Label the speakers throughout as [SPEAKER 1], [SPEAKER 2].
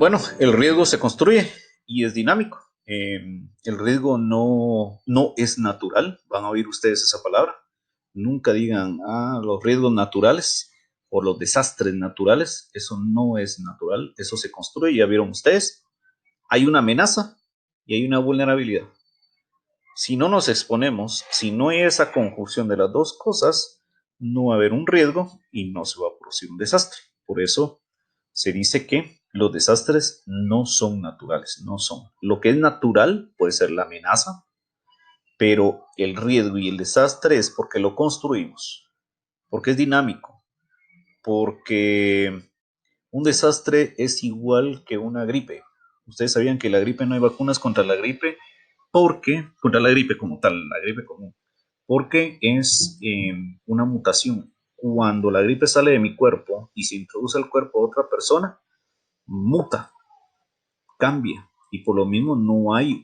[SPEAKER 1] Bueno, el riesgo se construye y es dinámico. El riesgo no es natural. Van a oír ustedes esa palabra. Nunca digan, los riesgos naturales o los desastres naturales. Eso no es natural. Eso se construye. Ya vieron ustedes. Hay una amenaza y hay una vulnerabilidad. Si no nos exponemos, si no hay esa conjunción de las dos cosas, no va a haber un riesgo y no se va a producir un desastre. Por eso se dice que los desastres no son naturales, no son. Lo que es natural puede ser la amenaza, pero el riesgo y el desastre es porque lo construimos, porque es dinámico, porque un desastre es igual que una gripe. Ustedes sabían que la gripe no hay vacunas contra la gripe, porque, contra la gripe como tal, la gripe común, porque es una mutación. Cuando la gripe sale de mi cuerpo y se introduce al cuerpo de otra persona, muta, cambia, y por lo mismo no hay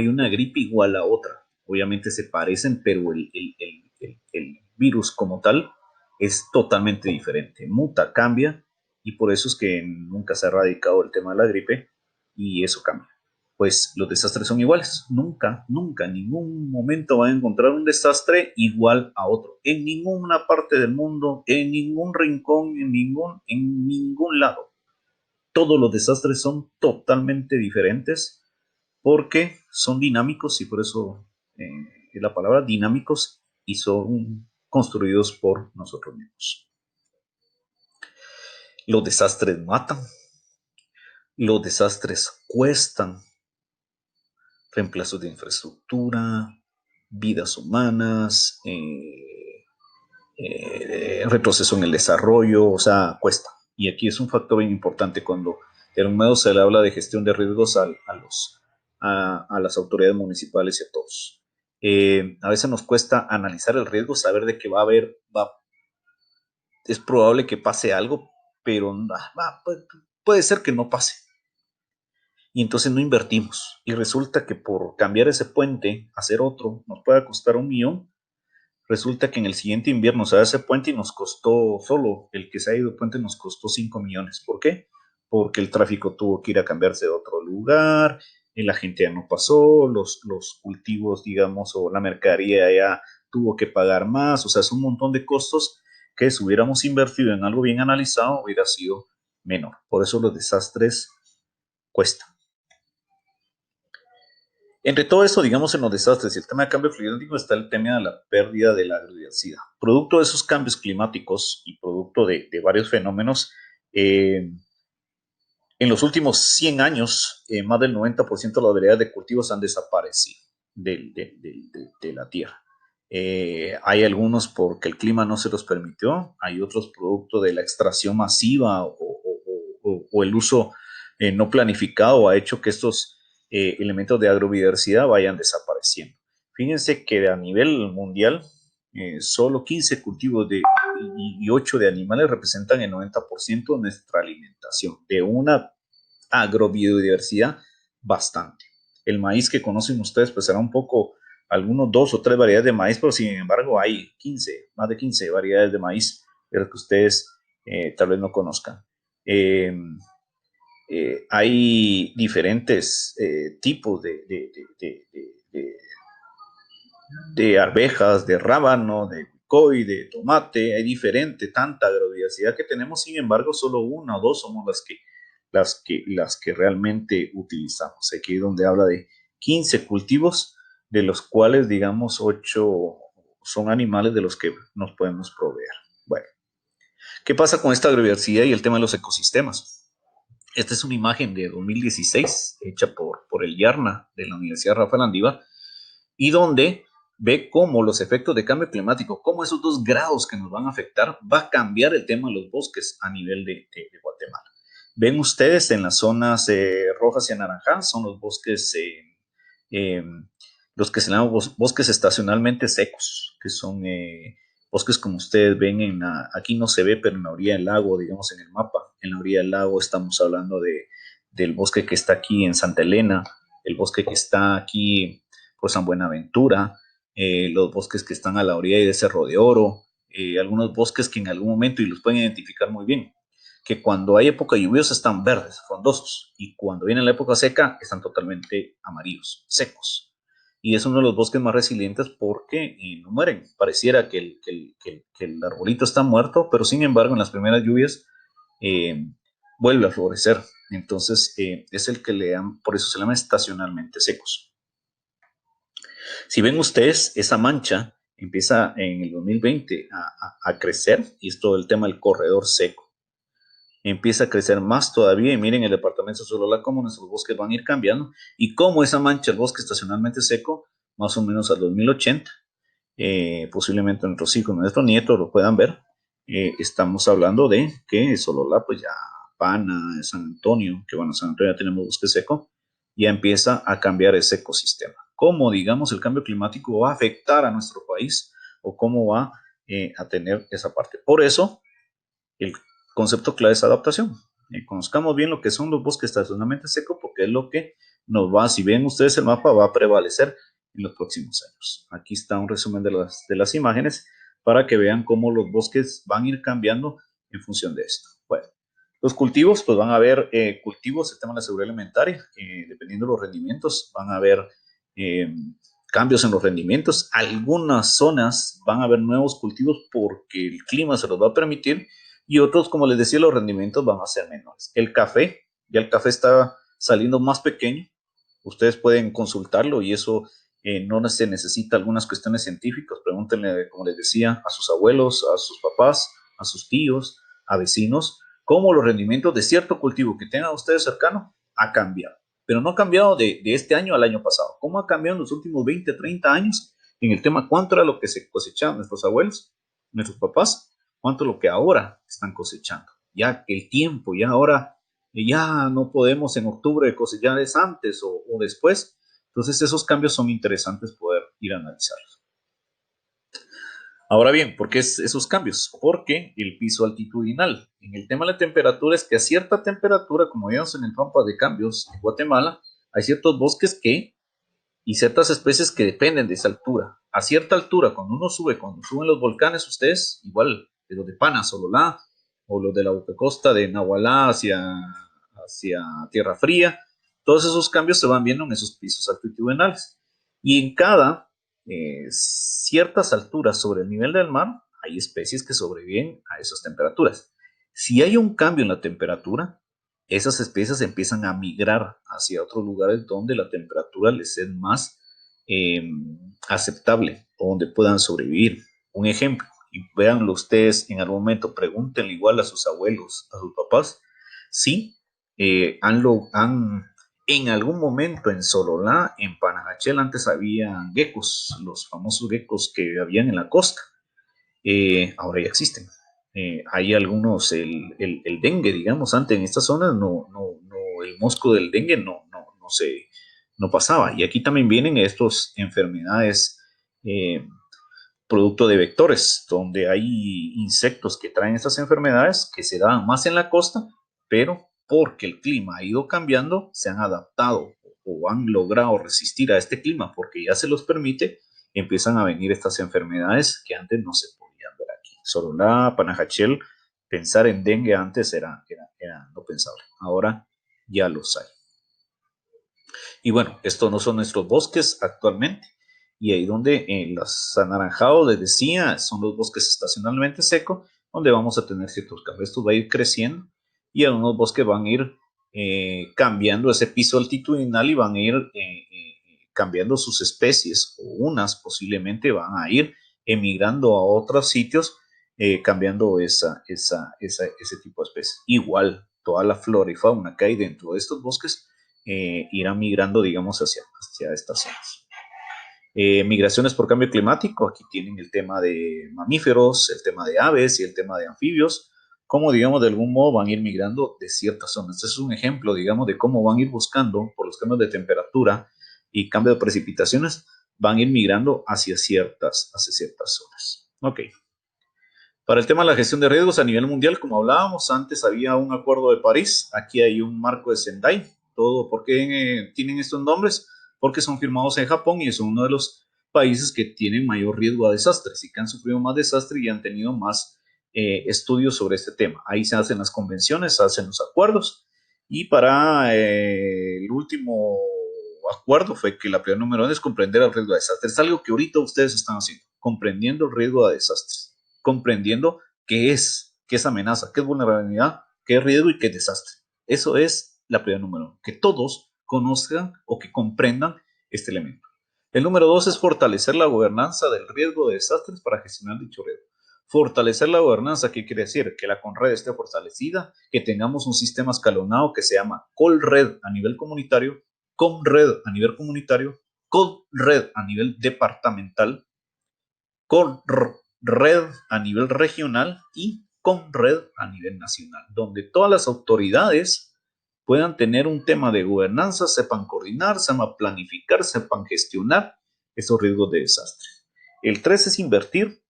[SPEAKER 1] una gripe igual a otra. Obviamente se parecen, pero el virus como tal es totalmente diferente. Muta, cambia, y por eso es que nunca se ha erradicado el tema de la gripe, y eso cambia. Pues los desastres son iguales. Nunca, nunca, en ningún momento van a encontrar un desastre igual a otro. En ninguna parte del mundo, en ningún rincón, en ningún lado. Todos los desastres son totalmente diferentes porque son dinámicos, y por eso es la palabra dinámicos, y son construidos por nosotros mismos. Los desastres matan, los desastres cuestan, reemplazos de infraestructura, vidas humanas, retroceso en el desarrollo, o sea, cuesta. Y aquí es un factor bien importante cuando en un medio se le habla de gestión de riesgos a las autoridades municipales y a todos. A veces nos cuesta analizar el riesgo, saber de que es probable que pase algo, pero puede ser que no pase. Y entonces no invertimos. Y resulta que por cambiar ese puente, hacer otro, nos puede costar 1 millón. Resulta que en el siguiente invierno se da ese puente y nos costó, solo el que se ha ido puente nos costó 5 millones. ¿Por qué? Porque el tráfico tuvo que ir a cambiarse de otro lugar, la gente ya no pasó, los cultivos, digamos, o la mercadería ya tuvo que pagar más. O sea, es un montón de costos que si hubiéramos invertido en algo bien analizado hubiera sido menor. Por eso los desastres cuestan. Entre todo esto, digamos, en los desastres y el tema de cambio climático está el tema de la pérdida de la biodiversidad. Producto de esos cambios climáticos y producto de varios fenómenos, en los últimos 100 años, más del 90% de las variedades de cultivos han desaparecido de la tierra. Hay algunos porque el clima no se los permitió, hay otros producto de la extracción masiva o el uso no planificado ha hecho que estos elementos de agrobiodiversidad vayan desapareciendo. Fíjense que a nivel mundial, solo 15 cultivos y 8 de animales representan el 90% de nuestra alimentación, de una agrobiodiversidad bastante. El maíz que conocen ustedes, pues será un poco, algunos 2 o 3 variedades de maíz, pero sin embargo hay 15, más de 15 variedades de maíz, de las que ustedes tal vez no conozcan. Hay diferentes tipos de arvejas, de rábano, de coy, de tomate. Hay diferente, tanta agrobiodiversidad que tenemos. Sin embargo, solo 1 o 2 somos las que realmente utilizamos. Aquí es donde habla de 15 cultivos, de los cuales, digamos, 8 son animales de los que nos podemos proveer. Bueno, ¿qué pasa con esta agrobiodiversidad y el tema de los ecosistemas? Esta es una imagen de 2016 hecha por el YARNA de la Universidad Rafael Andívar, y donde ve cómo los efectos de cambio climático, cómo esos 2 grados que nos van a afectar, va a cambiar el tema de los bosques a nivel de Guatemala. Ven ustedes en las zonas rojas y anaranjadas, son los bosques, eh, los que se llaman bosques estacionalmente secos, que son bosques como ustedes ven aquí no se ve, pero en la orilla del lago, digamos en el mapa, en la orilla del lago estamos hablando del bosque que está aquí en Santa Elena, el bosque que está aquí por San Buenaventura, los bosques que están a la orilla de Cerro de Oro, algunos bosques que en algún momento, y los pueden identificar muy bien, que cuando hay época lluviosa están verdes, frondosos, y cuando viene la época seca están totalmente amarillos, secos. Y es uno de los bosques más resilientes porque no mueren. Pareciera que el arbolito está muerto, pero sin embargo en las primeras lluvias eh, vuelve a florecer. Entonces es el que le dan, por eso se llama estacionalmente secos. Si ven ustedes, esa mancha empieza en el 2020 a crecer, y es todo el tema del corredor seco. Empieza a crecer más todavía, y miren el departamento de Sololá, cómo nuestros bosques van a ir cambiando, y cómo esa mancha, el bosque estacionalmente seco, más o menos al 2080, posiblemente nuestros hijos, nuestros nietos lo puedan ver. Estamos hablando de que Sololá, pues ya Pana, San Antonio, que bueno, San Antonio ya tenemos bosque seco, ya empieza a cambiar ese ecosistema. ¿Cómo, digamos, el cambio climático va a afectar a nuestro país o cómo va a tener esa parte? Por eso, el concepto clave es adaptación. Conozcamos bien lo que son los bosques estacionalmente secos, porque es lo que nos va, si ven ustedes el mapa, va a prevalecer en los próximos años. Aquí está un resumen de las imágenes para que vean cómo los bosques van a ir cambiando en función de esto. Bueno, los cultivos, pues van a haber cultivos, el tema de la seguridad alimentaria, dependiendo de los rendimientos, van a haber eh, cambios en los rendimientos. Algunas zonas van a haber nuevos cultivos porque el clima se los va a permitir, y otros, como les decía, los rendimientos van a ser menores. El café, ya el café está saliendo más pequeño, ustedes pueden consultarlo, y eso no se necesita algunas cuestiones científicas. Pregúntenle, como les decía, a sus abuelos, a sus papás, a sus tíos, a vecinos, cómo los rendimientos de cierto cultivo que tengan ustedes cercano ha cambiado. Pero no ha cambiado de este año al año pasado. ¿Cómo ha cambiado en los últimos 20, 30 años en el tema cuánto era lo que se cosechaban nuestros abuelos, nuestros papás? ¿Cuánto lo que ahora están cosechando? Ya que el tiempo, ya ahora, ya no podemos en octubre cosechar, es antes o después. Entonces esos cambios son interesantes poder ir a analizarlos. Ahora bien, ¿por qué esos cambios? Porque el piso altitudinal. En el tema de la temperatura es que a cierta temperatura, como vimos en el mapa de cambios en Guatemala, hay ciertos bosques y ciertas especies que dependen de esa altura. A cierta altura, cuando suben los volcanes, ustedes, igual de los de Pana, Sololá, o los de la Boca Costa de Nahualá hacia Tierra Fría, todos esos cambios se van viendo en esos pisos altitudinales. Y en cada ciertas alturas sobre el nivel del mar, hay especies que sobreviven a esas temperaturas. Si hay un cambio en la temperatura, esas especies empiezan a migrar hacia otros lugares donde la temperatura les es más eh, aceptable o donde puedan sobrevivir. Un ejemplo, y véanlo ustedes en algún momento, pregúntenle igual a sus abuelos, a sus papás, si han en algún momento en Sololá, en Panajachel, antes había geckos, los famosos geckos que habían en la costa. Ahora ya existen. Hay algunos, el dengue, digamos, antes en estas zonas, el mosco del dengue no pasaba. Y aquí también vienen estas enfermedades producto de vectores, donde hay insectos que traen estas enfermedades que se dan más en la costa, pero porque el clima ha ido cambiando, se han adaptado o han logrado resistir a este clima porque ya se los permite, empiezan a venir estas enfermedades que antes no se podían ver aquí. Sololá, Panajachel, pensar en dengue antes era no pensable, ahora ya los hay. Y bueno, estos no son nuestros bosques actualmente. Y ahí donde los anaranjados, les decía, son los bosques estacionalmente secos, donde vamos a tener ciertos cambios. Esto va a ir creciendo, y algunos bosques van a ir cambiando ese piso altitudinal, y van a ir cambiando sus especies, o unas posiblemente van a ir emigrando a otros sitios, cambiando ese tipo de especies. Igual, toda la flora y fauna que hay dentro de estos bosques irán migrando, digamos, hacia estas zonas. Migraciones por cambio climático, aquí tienen el tema de mamíferos, el tema de aves y el tema de anfibios, cómo, digamos, de algún modo van a ir migrando de ciertas zonas. Este es un ejemplo, digamos, de cómo van a ir buscando, por los cambios de temperatura y cambio de precipitaciones, van a ir migrando hacia ciertas zonas. Ok. Para el tema de la gestión de riesgos a nivel mundial, como hablábamos antes, había un acuerdo de París, aquí hay un marco de Sendai. Todo, ¿por qué tienen estos nombres? Porque son firmados en Japón y son uno de los países que tienen mayor riesgo a desastres y que han sufrido más desastres y han tenido más estudios sobre este tema. Ahí se hacen las convenciones, se hacen los acuerdos, y para el último acuerdo fue que la prioridad número 1 es comprender el riesgo de desastres. Es algo que ahorita ustedes están haciendo, comprendiendo el riesgo de desastres, comprendiendo qué es amenaza, qué es vulnerabilidad, qué es riesgo y qué es desastre. Eso es la prioridad número 1, que todos conozcan o que comprendan este elemento. El número 2 es fortalecer la gobernanza del riesgo de desastres para gestionar dicho riesgo. Fortalecer la gobernanza, ¿qué quiere decir? Que la CONRED esté fortalecida, que tengamos un sistema escalonado que se llama COLRED a nivel comunitario, CONRED a nivel comunitario, CONRED a nivel departamental, CONRED a nivel regional y CONRED a nivel nacional, donde todas las autoridades puedan tener un tema de gobernanza, sepan coordinar, sepan planificar, sepan gestionar esos riesgos de desastre. El 3 es invertir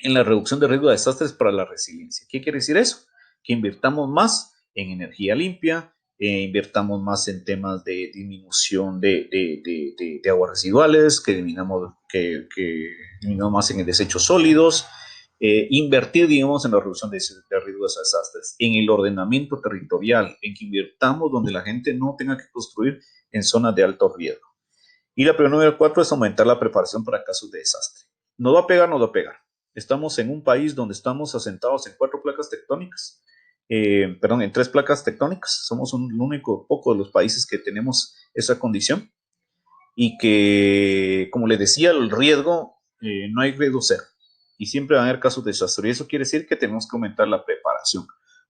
[SPEAKER 1] en la reducción de riesgo de desastres para la resiliencia. ¿Qué quiere decir eso? Que invirtamos más en energía limpia, invirtamos más en temas de disminución de aguas residuales, que eliminamos más en desechos sólidos, invertir, digamos, en la reducción de riesgos de desastres, en el ordenamiento territorial, en que invirtamos donde la gente no tenga que construir en zonas de alto riesgo. Y la prioridad número 4 es aumentar la preparación para casos de desastre. ¿Nos va a pegar? Nos va a pegar. Estamos en un país donde estamos asentados en 4 placas tectónicas, en 3 placas tectónicas. Somos un único poco de los países que tenemos esa condición, y que, como les decía, el riesgo, no hay riesgo cero, y siempre van a haber casos de desastre, y eso quiere decir que tenemos que aumentar la preparación.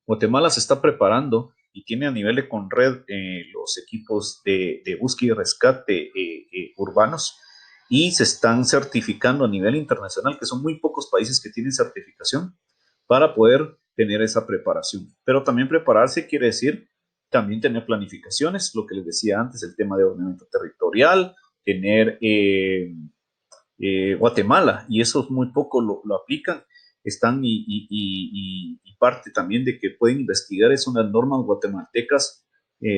[SPEAKER 1] Guatemala se está preparando y tiene a nivel de CONRED los equipos de búsqueda y rescate urbanos, y se están certificando a nivel internacional, que son muy pocos países que tienen certificación para poder tener esa preparación. Pero también prepararse quiere decir también tener planificaciones, lo que les decía antes, el tema de ordenamiento territorial, tener Guatemala, y eso muy poco lo aplican, están y parte también de que pueden investigar es unas normas guatemaltecas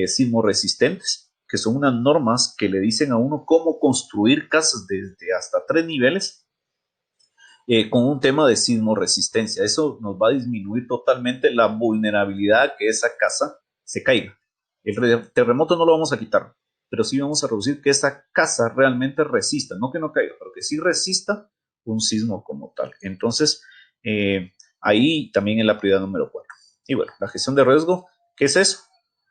[SPEAKER 1] sismoresistentes, que son unas normas que le dicen a uno cómo construir casas desde hasta 3 niveles con un tema de sismoresistencia. Eso nos va a disminuir totalmente la vulnerabilidad que esa casa se caiga. El terremoto no lo vamos a quitar, pero sí vamos a reducir que esa casa realmente resista, no que no caiga, pero que sí resista un sismo como tal. Entonces, ahí también es la prioridad número 4. Y bueno, la gestión de riesgo, ¿qué es eso?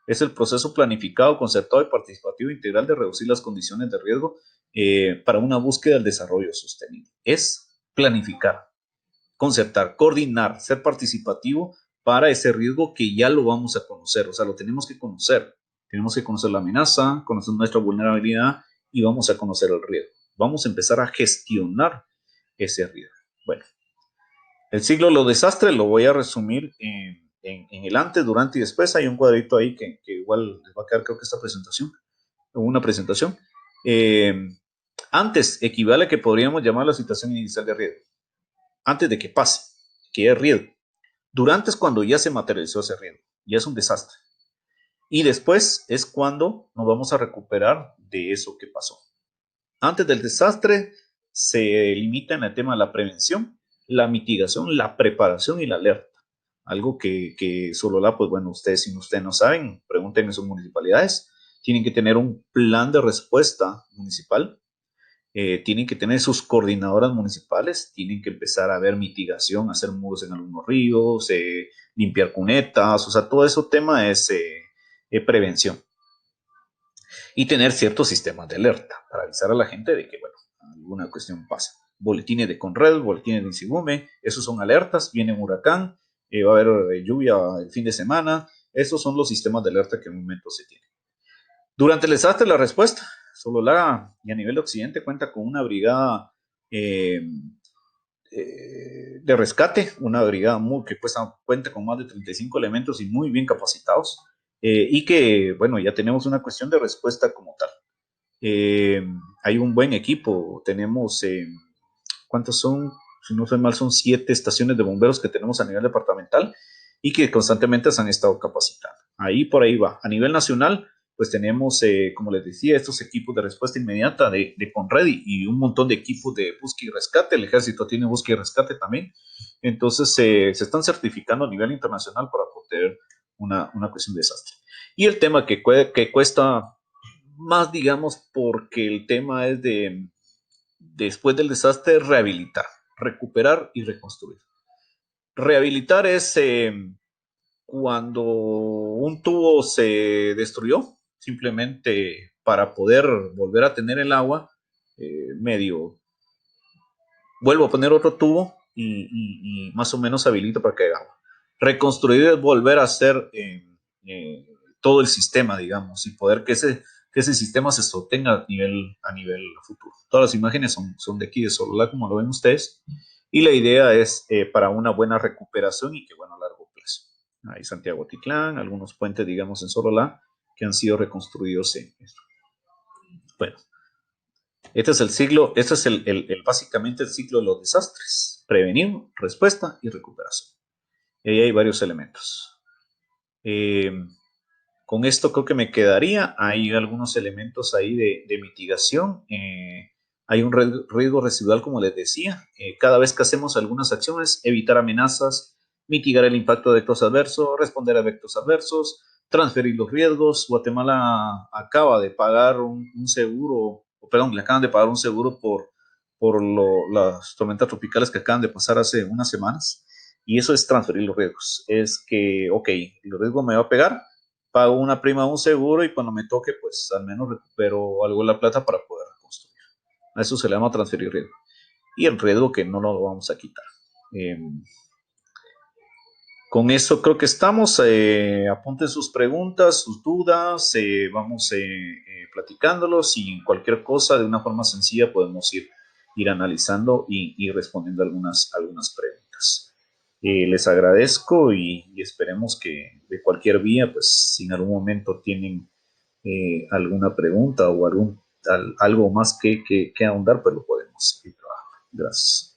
[SPEAKER 1] Es el proceso planificado, concertado y participativo integral de reducir las condiciones de riesgo para una búsqueda del desarrollo sostenible. Es planificar, concertar, coordinar, ser participativo para ese riesgo que ya lo vamos a conocer, o sea, lo tenemos que conocer. Tenemos que conocer la amenaza, conocer nuestra vulnerabilidad y vamos a conocer el riesgo. Vamos a empezar a gestionar ese riesgo. Bueno, el ciclo de los desastres lo voy a resumir en el antes, durante y después. Hay un cuadrito ahí que igual les va a quedar, creo que esta presentación, una presentación. Antes equivale a que podríamos llamar la situación inicial de riesgo, antes de que pase, que es riesgo. Durante es cuando ya se materializó ese riesgo, ya es un desastre. Y después es cuando nos vamos a recuperar de eso que pasó. Antes del desastre se limita en el tema de la prevención, la mitigación, la preparación y la alerta. Algo que Sololá, pues bueno, ustedes, si ustedes no saben, pregunten en sus municipalidades. Tienen que tener un plan de respuesta municipal, tienen que tener sus coordinadoras municipales, tienen que empezar a ver mitigación, hacer muros en algunos ríos, limpiar cunetas, o sea, todo ese tema es prevención. Y tener ciertos sistemas de alerta para avisar a la gente de que, bueno, alguna cuestión pasa. Boletines de CONRED, boletines de INSIGUME, esos son alertas, viene un huracán, va a haber lluvia el fin de semana, esos son los sistemas de alerta que en un momento se tienen. Durante el desastre, la respuesta. Sololá y a nivel de Occidente cuenta con una brigada de rescate, una brigada que cuenta con más de 35 elementos y muy bien capacitados, y que, bueno, ya tenemos una cuestión de respuesta como tal. Hay un buen equipo, tenemos, ¿cuántos son? Si no soy mal, son 7 estaciones de bomberos que tenemos a nivel departamental y que constantemente se han estado capacitando. Por ahí va. A nivel nacional, pues tenemos, como les decía, estos equipos de respuesta inmediata de Conredi y un montón de equipos de búsqueda y rescate. El ejército tiene búsqueda y rescate también. Entonces, se están certificando a nivel internacional para poder una cuestión de desastre. Y el tema que cuesta más, digamos, porque el tema es de, después del desastre, rehabilitar, recuperar y reconstruir. Rehabilitar es cuando un tubo se destruyó, simplemente para poder volver a tener el agua, medio vuelvo a poner otro tubo y más o menos habilito para que haga agua. Reconstruir es volver a hacer todo el sistema, digamos, y poder que ese sistema se sostenga a nivel futuro. Todas las imágenes son de aquí, de Sololá, como lo ven ustedes, y la idea es para una buena recuperación y que, bueno, a largo plazo. Hay Santiago Titlán, algunos puentes, digamos, en Sololá, que han sido reconstruidos en esto. Bueno, este es el ciclo, este es básicamente el ciclo de los desastres. Prevenir, respuesta y recuperación. Y ahí hay varios elementos. Con esto creo que me quedaría. Hay algunos elementos ahí de mitigación. Hay un riesgo residual, como les decía. Cada vez que hacemos algunas acciones, evitar amenazas, mitigar el impacto de efectos adversos, responder a efectos adversos, transferir los riesgos. Guatemala acaba de pagar un seguro, perdón, le acaban de pagar un seguro por las tormentas tropicales que acaban de pasar hace unas semanas. Y eso es transferir los riesgos. Es que, ok, el riesgo me va a pegar, pago una prima de un seguro y cuando me toque, pues al menos recupero algo de la plata para poder reconstruir. A eso se le llama transferir riesgo. Y el riesgo que no lo vamos a quitar. Eh, con eso creo que estamos. Apunten sus preguntas, sus dudas, vamos platicándolos y cualquier cosa de una forma sencilla podemos ir analizando y respondiendo algunas preguntas. Les agradezco y esperemos que de cualquier vía, pues si en algún momento tienen alguna pregunta o algo más que ahondar, pues lo podemos ir trabajando. Gracias.